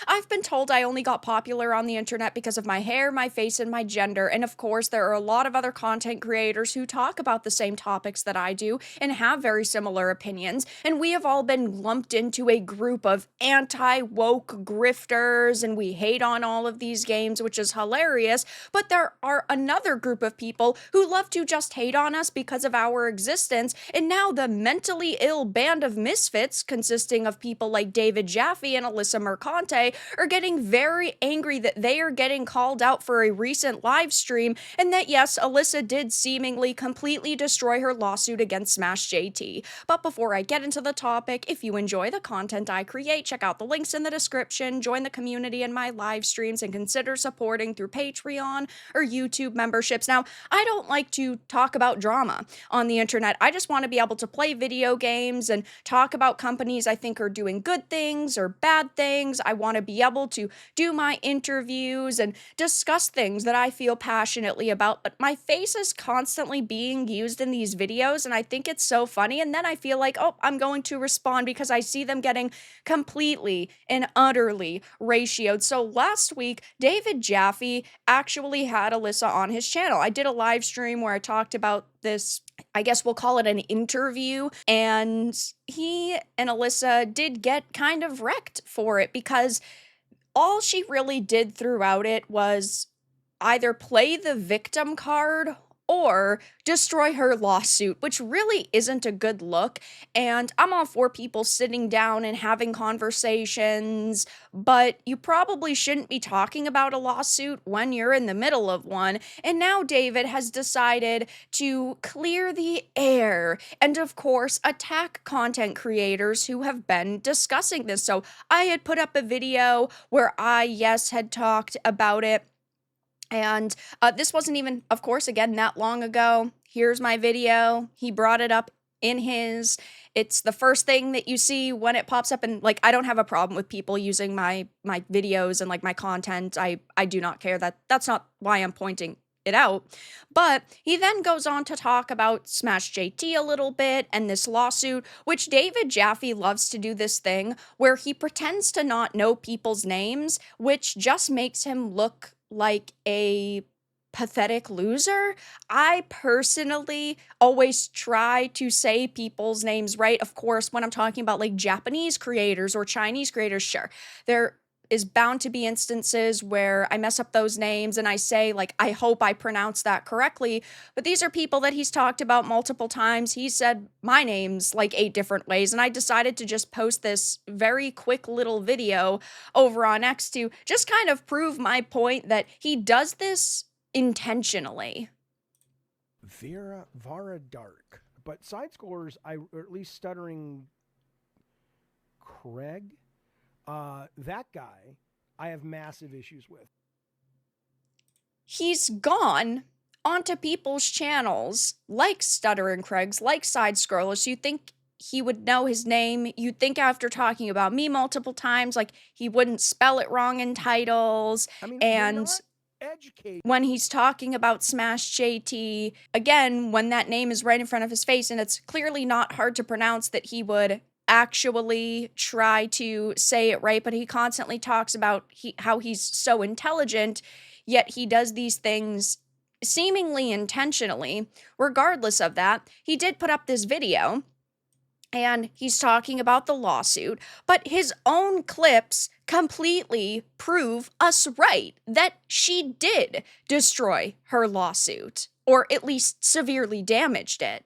I've been told I only got popular on the internet because of my hair, my face, and my gender, and of course, there are a lot of other content creators who talk about the same topics that I do and have very similar opinions, and we have all been lumped into a group of anti-woke grifters, and we hate on all of these games, which is hilarious, but there are another group of people who love to just hate on us because of our existence, and now the mentally ill band of misfits, consisting of people like David Jaffe and Alyssa Mercante, are getting very angry that they are getting called out for a recent live stream, and that yes, Alyssa did seemingly completely destroy her lawsuit against Smash JT. But before I get into the topic, if you enjoy the content I create, check out the links in the description, join the community in my live streams, and consider supporting through Patreon or YouTube memberships. Now, I don't like to talk about drama on the internet. I just want to be able to play video games and talk about companies I think are doing good things or bad things. I want to be able to do my interviews and discuss things that I feel passionately about, but my face is constantly being used in these videos, and I think it's so funny, and then I feel like, oh, I'm going to respond because I see them getting completely and utterly ratioed. So last week, David Jaffe actually had Alyssa on his channel. I did a live stream where I talked about this, I guess we'll call it an interview, and he and Alyssa did get kind of wrecked for it because all she really did throughout it was either play the victim card or destroy her lawsuit, which really isn't a good look. And I'm all for people sitting down and having conversations, but you probably shouldn't be talking about a lawsuit when you're in the middle of one. And now David has decided to clear the air and, of course, attack content creators who have been discussing this. So I had put up a video where I, yes, had talked about it. And this wasn't even, of course, again, that long ago. Here's my video. He brought it up in his. It's the first thing that you see when it pops up. And like, I don't have a problem with people using my videos and like my content. I do not care. That's not why I'm pointing it out. But he then goes on to talk about Smash JT a little bit and this lawsuit, which David Jaffe loves to do this thing where he pretends to not know people's names, which just makes him look like a pathetic loser. I personally always try to say people's names right. Of course, when I'm talking about like Japanese creators or Chinese creators, sure, there is bound to be instances where I mess up those names and I say, like, I hope I pronounce that correctly. But these are people that he's talked about multiple times. He said my name's like 8 different ways. And I decided to just post this very quick little video over on X to just kind of prove my point that he does this intentionally. Vara Dark. But side scores, or at least stuttering Craig, that guy, I have massive issues with. He's gone onto people's channels like Stutter and Craig's, like Side Scrollers. You think he would know his name. You'd think after talking about me multiple times, like he wouldn't spell it wrong in titles. I mean, and educated. When he's talking about Smash JT, again, when that name is right in front of his face and it's clearly not hard to pronounce, that he would actually try to say it right, but he constantly talks about how he's so intelligent, yet he does these things seemingly intentionally. Regardless of that, he did put up this video and he's talking about the lawsuit, but his own clips completely prove us right that she did destroy her lawsuit, or at least severely damaged it.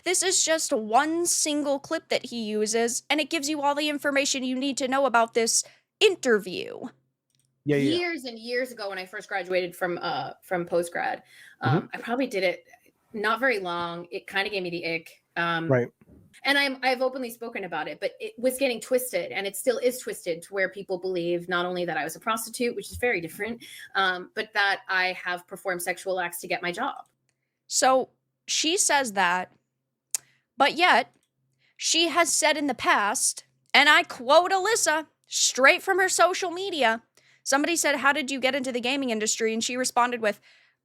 This is just one single clip that he uses, and it gives you all the information you need to know about this interview. Years and years ago, when I first graduated from postgrad, I probably did it not very long. It kind of gave me the ick. Right. And I've openly spoken about it, but it was getting twisted, and it still is twisted to where people believe not only that I was a prostitute, which is very different, but that I have performed sexual acts to get my job. So she says that. But yet, she has said in the past, and I quote Alyssa straight from her social media, somebody said, "How did you get into the gaming industry?" And she responded with,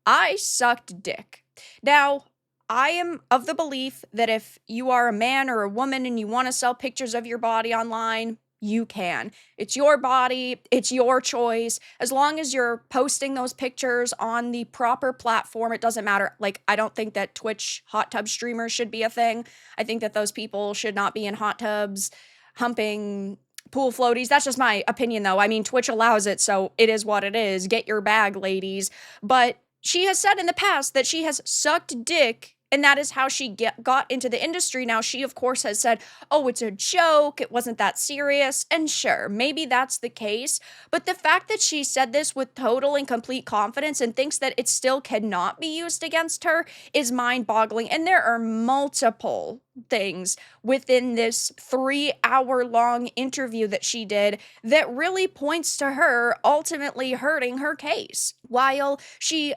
"I sucked dick." Now, I am of the belief that if you are a man or a woman and you want to sell pictures of your body online, you can. It's your body, it's your choice. As long as you're posting those pictures on the proper platform, it doesn't matter. Like, I don't think that Twitch hot tub streamers should be a thing. I think that those people should not be in hot tubs humping pool floaties. That's just my opinion, though. I mean, Twitch allows it, so it is what it is. Get your bag, ladies. But she has said in the past that she has sucked dick, and that is how she got into the industry. Now, she, of course, has said, oh, it's a joke. It wasn't that serious. And sure, maybe that's the case. But the fact that she said this with total and complete confidence and thinks that it still cannot be used against her is mind-boggling. And there are multiple things within this 3-hour long interview that she did that really points to her ultimately hurting her case. While she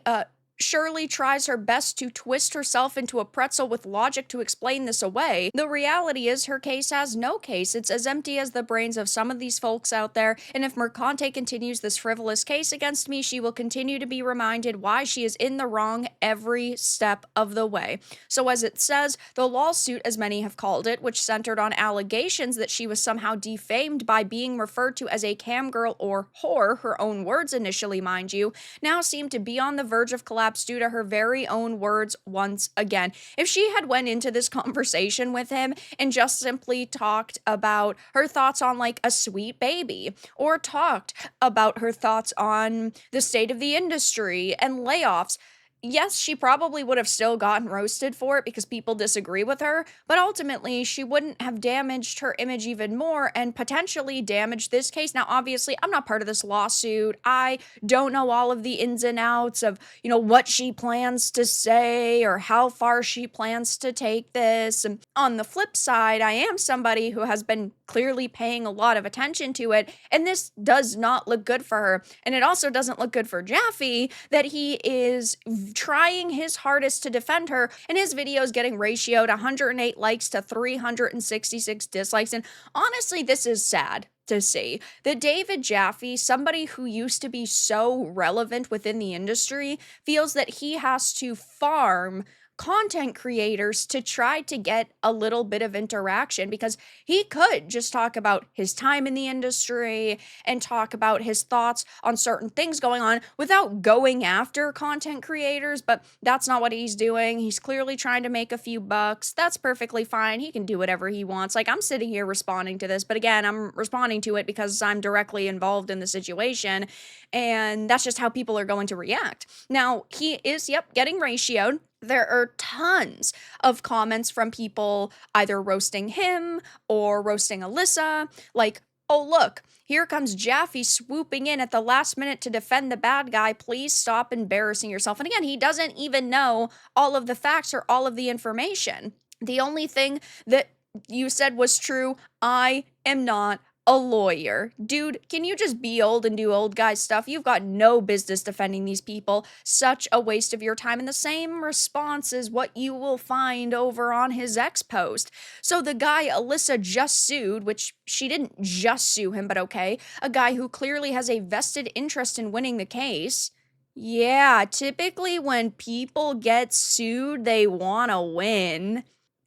Shirley tries her best to twist herself into a pretzel with logic to explain this away, the reality is her case has no case. It's as empty as the brains of some of these folks out there, and if Mercante continues this frivolous case against me, she will continue to be reminded why she is in the wrong every step of the way. So as it says, the lawsuit, as many have called it, which centered on allegations that she was somehow defamed by being referred to as a cam girl or whore, her own words initially, mind you, now seem to be on the verge of collapse due to her very own words once again. If she had went into this conversation with him and just simply talked about her thoughts on like a sweet baby, or talked about her thoughts on the state of the industry and layoffs, yes, she probably would have still gotten roasted for it because people disagree with her, but ultimately she wouldn't have damaged her image even more and potentially damaged this case. Now, obviously, I'm not part of this lawsuit. I don't know all of the ins and outs of, what she plans to say or how far she plans to take this. And on the flip side, I am somebody who has been clearly paying a lot of attention to it, and this does not look good for her. And it also doesn't look good for Jaffe that he is trying his hardest to defend her, and his videos getting ratioed 108 likes to 366 dislikes. And honestly, this is sad to see that David Jaffe, somebody who used to be so relevant within the industry, feels that he has to farm content creators to try to get a little bit of interaction, because he could just talk about his time in the industry and talk about his thoughts on certain things going on without going after content creators, but that's not what he's doing. He's clearly trying to make a few bucks. That's perfectly fine. He can do whatever he wants. Like, I'm sitting here responding to this, but again, I'm responding to it because I'm directly involved in the situation, and that's just how people are going to react. Now, he is, getting ratioed. There are tons of comments from people either roasting him or roasting Alyssa, like, oh, look, here comes Jaffe swooping in at the last minute to defend the bad guy. Please stop embarrassing yourself. And again, he doesn't even know all of the facts or all of the information. The only thing that you said was true, I am not a lawyer. Dude, can you just be old and do old guy stuff? You've got no business defending these people. Such a waste of your time. And the same response is what you will find over on his X post. So the guy Alyssa just sued, which she didn't just sue him, but okay, a guy who clearly has a vested interest in winning the case. Yeah, typically when people get sued, they want to win.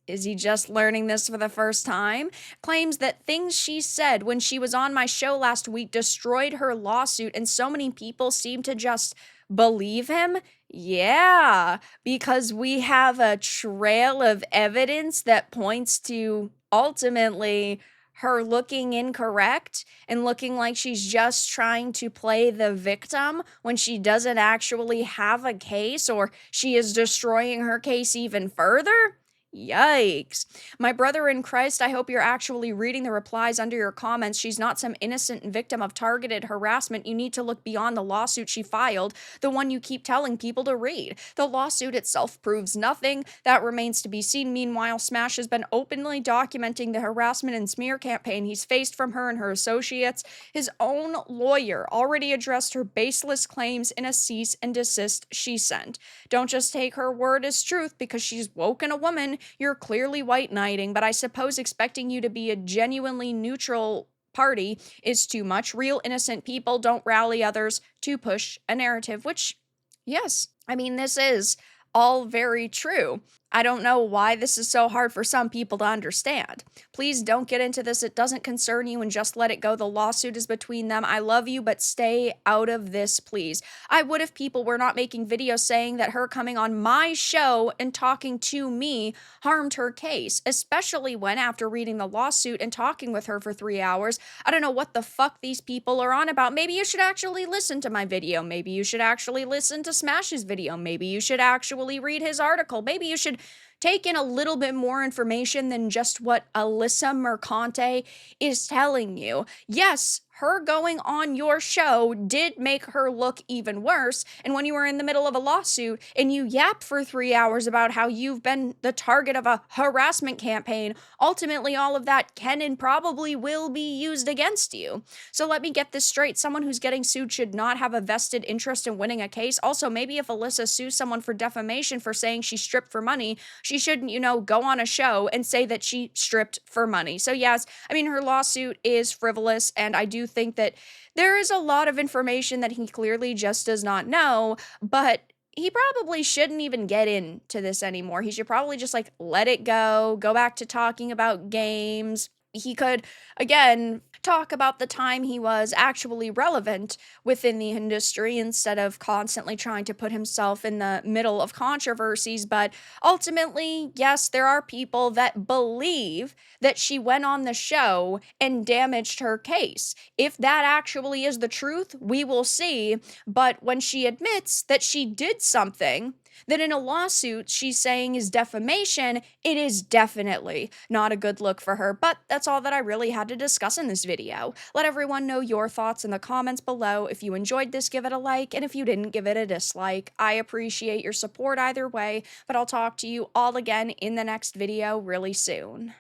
Is he just learning this for the first time? Claims that things she said when she was on my show last week destroyed her lawsuit, and so many people seem to just believe him? Yeah, because we have a trail of evidence that points to ultimately her looking incorrect and looking like she's just trying to play the victim when she doesn't actually have a case, or she is destroying her case even further. Yikes. My brother in Christ, I hope you're actually reading the replies under your comments. She's not some innocent victim of targeted harassment. You need to look beyond the lawsuit she filed, the one you keep telling people to read. The lawsuit itself proves nothing. That remains to be seen. Meanwhile, Smash has been openly documenting the harassment and smear campaign he's faced from her and her associates. His own lawyer already addressed her baseless claims in a cease and desist she sent. Don't just take her word as truth because she's woken a woman. You're clearly white knighting, but I suppose expecting you to be a genuinely neutral party is too much. Real innocent people don't rally others to push a narrative, which, yes, I mean, this is all very true. I don't know why this is so hard for some people to understand. Please don't get into this. It doesn't concern you and just let it go. The lawsuit is between them. I love you, but stay out of this, please. I would if people were not making videos saying that her coming on my show and talking to me harmed her case, especially when, after reading the lawsuit and talking with her for 3 hours, I don't know what the fuck these people are on about. Maybe you should actually listen to my video. Maybe you should actually listen to Smash's video. Maybe you should actually read his article. Maybe you should take in a little bit more information than just what Alyssa Mercante is telling you. Yes, her going on your show did make her look even worse. And when you were in the middle of a lawsuit and you yap for 3 hours about how you've been the target of a harassment campaign, ultimately all of that can and probably will be used against you. So let me get this straight. Someone who's getting sued should not have a vested interest in winning a case. Also, maybe if Alyssa sues someone for defamation for saying she stripped for money, she shouldn't, go on a show and say that she stripped for money. So yes, I mean, her lawsuit is frivolous, and I do think that there is a lot of information that he clearly just does not know, but he probably shouldn't even get into this anymore. He should probably just let it go back to talking about games. He could, again, talk about the time he was actually relevant within the industry instead of constantly trying to put himself in the middle of controversies. But ultimately, yes, there are people that believe that she went on the show and damaged her case. If that actually is the truth, we will see. But when she admits that she did something that in a lawsuit she's saying is defamation, it is definitely not a good look for her. But that's all that I really had to discuss in this video. Let everyone know your thoughts in the comments below. If you enjoyed this, give it a like, and if you didn't, give it a dislike. I appreciate your support either way, but I'll talk to you all again in the next video really soon.